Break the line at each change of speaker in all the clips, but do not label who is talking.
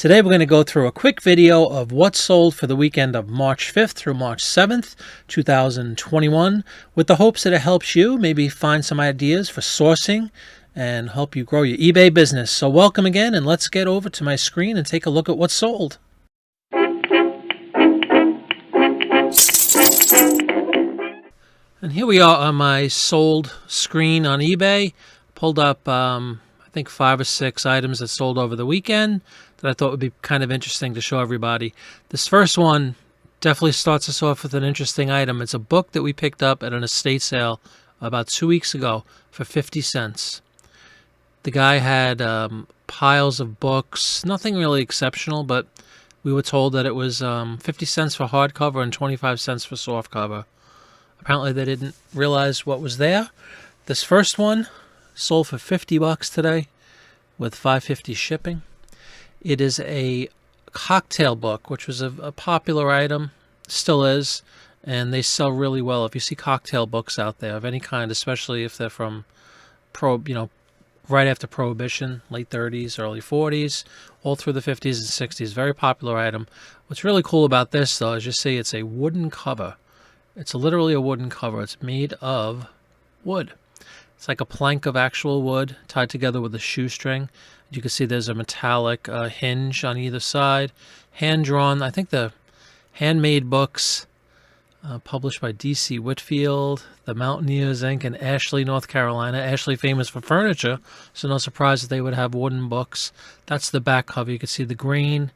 Today we're going to go through a quick video of what sold for the weekend of March 5th through March 7th, 2021, with the hopes that it helps you maybe find some ideas for sourcing and help you grow your eBay business. So welcome again, and let's get over to my screen and take a look at what sold. And here we are on my sold screen on eBay. Pulled up I think 5 or 6 items that sold over the weekend that I thought would be kind of interesting to show everybody. This first one definitely starts us off with an interesting item. It's a book that we picked up at an estate sale about 2 weeks ago for 50 cents. The guy had piles of books, nothing really exceptional, but we were told that it was 50 cents for hardcover and 25 cents for softcover. Apparently they didn't realize what was there. This first one sold for 50 bucks today with $5.50 shipping. It is a cocktail book, which was a popular item, still is, and they sell really well. If you see cocktail books out there of any kind, especially if they're from right after Prohibition, late 30s, early 40s, all through the 50s and 60s, very popular item. What's really cool about this, though, is you see it's a wooden cover. It's literally a wooden cover. It's made of wood. It's like a plank of actual wood tied together with a shoestring. You can see there's a metallic hinge on either side. Hand-drawn. I think the handmade books published by D.C. Whitfield, the Mountaineers, Inc. in Ashley, North Carolina. Ashley famous for furniture, so no surprise that they would have wooden books. That's the back cover. You can see the grain.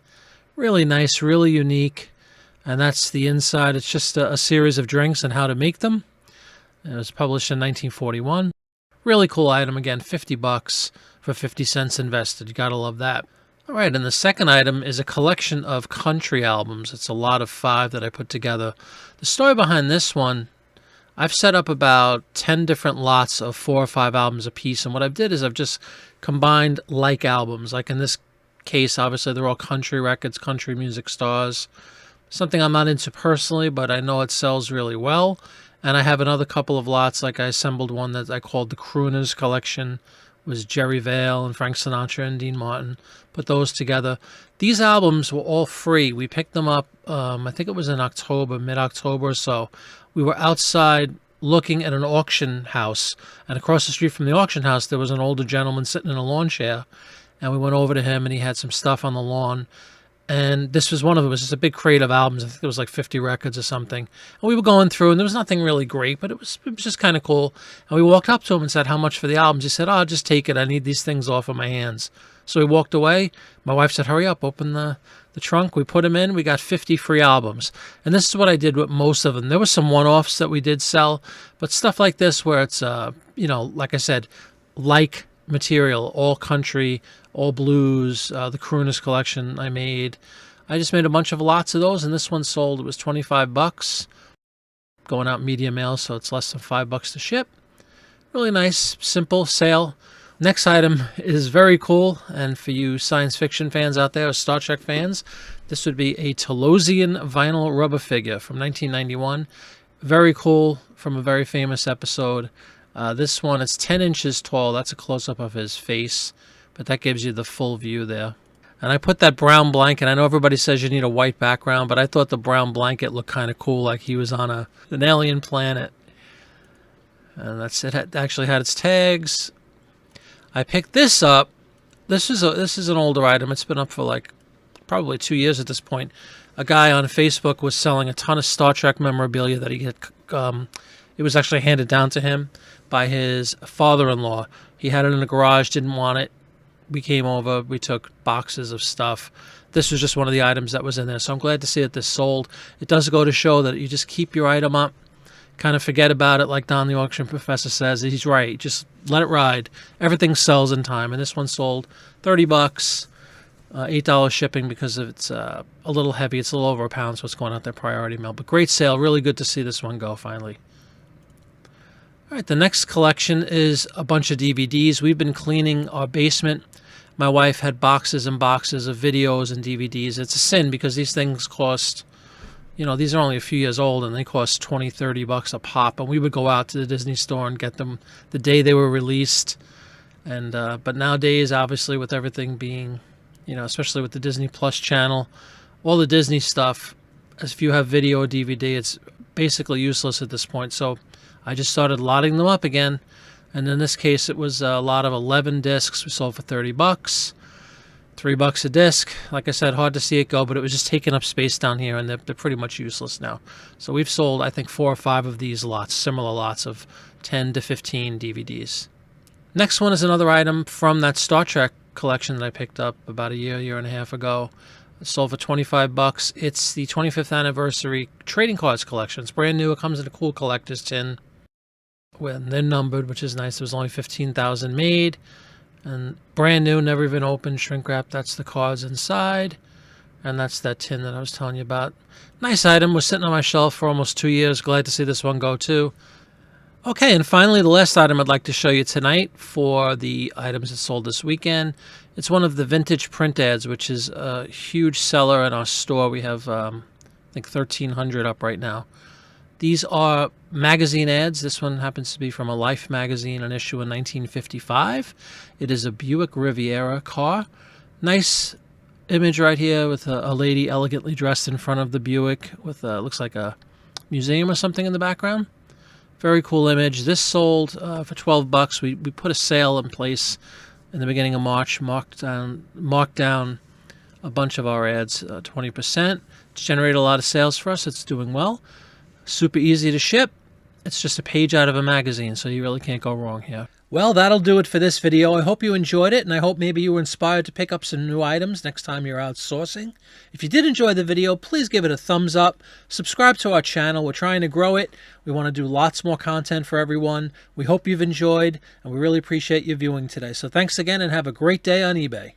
Really nice, really unique. And that's the inside. It's just a series of drinks and how to make them. It was published in 1941. Really cool item. Again, 50 bucks for 50 cents invested. You gotta love that. All right, and the second item is a collection of country albums. It's a lot of 5 that I put together. The story behind this one, I've set up about 10 different lots of 4 or 5 albums a piece, and what I've did is I've just combined like albums. Like in this case, obviously they're all country records, country music stars. Something I'm not into personally, but I know it sells really well. And I have another couple of lots, like I assembled one that I called the Crooners Collection. It was Jerry Vale and Frank Sinatra and Dean Martin. Put those together. These albums were all free. We picked them up, I think it was in October, mid-October or so. We were outside looking at an auction house. And across the street from the auction house, there was an older gentleman sitting in a lawn chair. And we went over to him, and he had some stuff on the lawn. And this was one of them. It was just a big crate of albums. I think it was like 50 records or something. And we were going through, and there was nothing really great, but it was just kind of cool. And we walked up to him and said, "How much for the albums?" He said, "Oh, just take it. I need these things off of my hands." So we walked away. My wife said, "Hurry up, open the trunk." We put them in. We got 50 free albums. And this is what I did with most of them. There were some one-offs that we did sell, but stuff like this where it's, like I said, like material, all country, all blues, the Crooners Collection I made. I just made a bunch of lots of those, and this one sold. It was 25 bucks. Going out media mail, so it's less than 5 bucks to ship. Really nice, simple sale. Next item is very cool, and for you science fiction fans out there, or Star Trek fans, this would be a Talosian vinyl rubber figure from 1991. Very cool, from a very famous episode. This one, it's 10 inches tall. That's a close-up of his face, but that gives you the full view there. And I put that brown blanket. I know everybody says you need a white background, but I thought the brown blanket looked kind of cool, like he was on an alien planet. And that's it. It actually had its tags. I picked this up. This is an older item. It's been up for like probably 2 years at this point. A guy on Facebook was selling a ton of Star Trek memorabilia that he had. It was actually handed down to him by his father-in-law. He had it in the garage, didn't want it. We came over, we took boxes of stuff. This was just one of the items that was in there, so I'm glad to see that this sold. It does go to show that you just keep your item up, kind of forget about it, like Don the Auction Professor says. He's right, just let it ride. Everything sells in time, and this one sold 30 bucks, $8 shipping because it's a little heavy. It's a little over a pound, so it's going out there priority mail. But great sale, really good to see this one go finally. All right, the next collection is a bunch of DVDs. We've been cleaning our basement. My wife had boxes and boxes of videos and DVDs. It's a sin because these things cost, these are only a few years old, and they cost 20, 30 bucks a pop. And we would go out to the Disney store and get them the day they were released. And but nowadays, obviously, with everything being, you know, especially with the Disney Plus channel. All the Disney stuff, as if you have video or DVD, it's basically useless at this point. So I just started lotting them up again. And in this case, it was a lot of 11 discs we sold for 30 bucks. $3 a disc. Like I said, hard to see it go, but it was just taking up space down here, and they're pretty much useless now. So we've sold, I think, 4 or 5 of these lots, similar lots of 10 to 15 DVDs. Next one is another item from that Star Trek collection that I picked up about a year and a half ago. It sold for 25 bucks. It's the 25th anniversary trading cards collection. It's brand new. It comes in a cool collector's tin. When they're numbered, which is nice. There was only 15,000 made. And brand new, never even opened, shrink wrap. That's the cards inside. And that's that tin that I was telling you about. Nice item. Was sitting on my shelf for almost 2 years. Glad to see this one go too. Okay, and finally, the last item I'd like to show you tonight for the items that sold this weekend. It's one of the vintage print ads, which is a huge seller in our store. We have, I think, 1,300 up right now. These are magazine ads. This one happens to be from a Life magazine, an issue in 1955. It is a Buick Riviera car. Nice image right here with a lady elegantly dressed in front of the Buick with looks like a museum or something in the background. Very cool image. This sold for 12 bucks. We put a sale in place in the beginning of March, marked down a bunch of our ads, 20%. It's generated a lot of sales for us. It's doing well. Super easy to ship. It's just a page out of a magazine, so you really can't go wrong here. Well, that'll do it for this video. I hope you enjoyed it, and I hope maybe you were inspired to pick up some new items next time you're out sourcing. If you did enjoy the video, please give it a thumbs up. Subscribe to our channel. We're trying to grow it. We want to do lots more content for everyone. We hope you've enjoyed, and we really appreciate you viewing today. So thanks again, and have a great day on eBay.